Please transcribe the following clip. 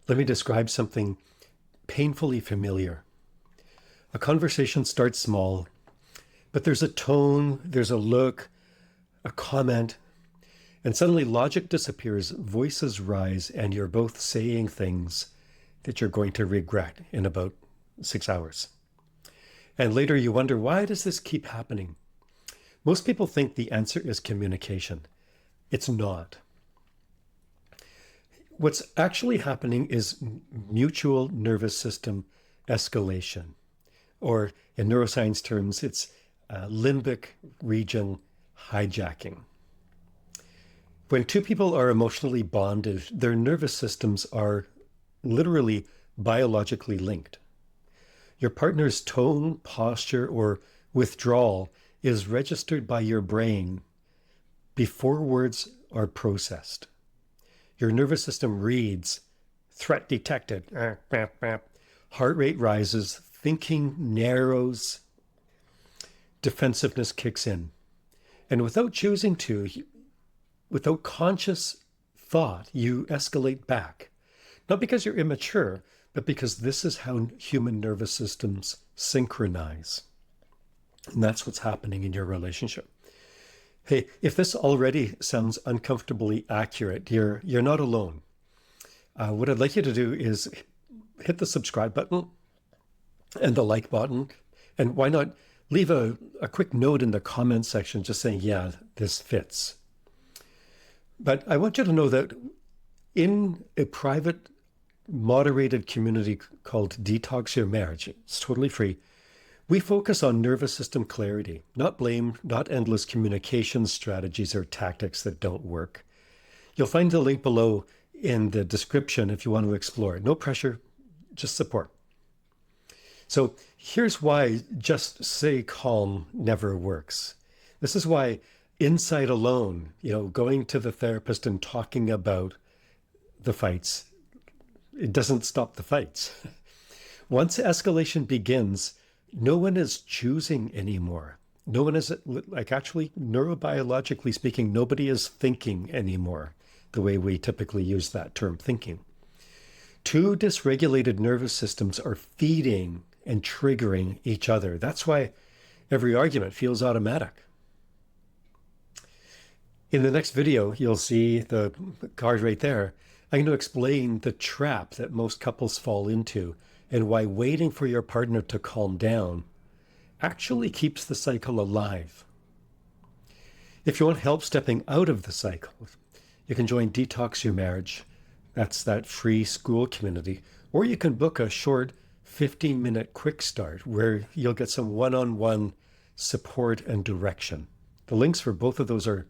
Let me describe something painfully familiar. A conversation starts small, but there's a tone, there's a look, a comment, and suddenly logic disappears, voices rise, and you're both saying things that you're going to regret in about 6 hours. And later you wonder, why does this keep happening? Most people think the answer is communication. It's not. What's actually happening is mutual nervous system escalation, or in neuroscience terms, it's limbic region hijacking. When two people are emotionally bonded, their nervous systems are literally biologically linked. Your partner's tone, posture, or withdrawal is registered by your brain before words are processed. Your nervous system reads, threat detected, heart rate rises, thinking narrows, defensiveness kicks in. And without choosing to, without conscious thought, you escalate back. Not because you're immature, but because this is how human nervous systems synchronize. And that's what's happening in your relationship. Hey, if this already sounds uncomfortably accurate, you're not alone. What I'd like you to do is hit the subscribe button and the like button. And why not leave a quick note in the comment section just saying, yeah, this fits. But I want you to know that in a private, moderated community called Detox Your Marriage, it's totally free, we focus on nervous system clarity, not blame, not endless communication strategies or tactics that don't work. You'll find the link below in the description if you want to explore it. No pressure, just support. So here's why just stay calm never works. This is why inside alone, going to the therapist and talking about the fights, it doesn't stop the fights. Once escalation begins, no one is choosing anymore. No one is, actually, neurobiologically speaking, nobody is thinking anymore, the way we typically use that term, thinking. Two dysregulated nervous systems are feeding and triggering each other. That's why every argument feels automatic. In the next video, you'll see the card right there. I'm going to explain the trap that most couples fall into and why waiting for your partner to calm down actually keeps the cycle alive. If you want help stepping out of the cycle, you can join Detox Your Marriage. That's that free school community. Or you can book a short 15-minute quick start where you'll get some one-on-one support and direction. The links for both of those are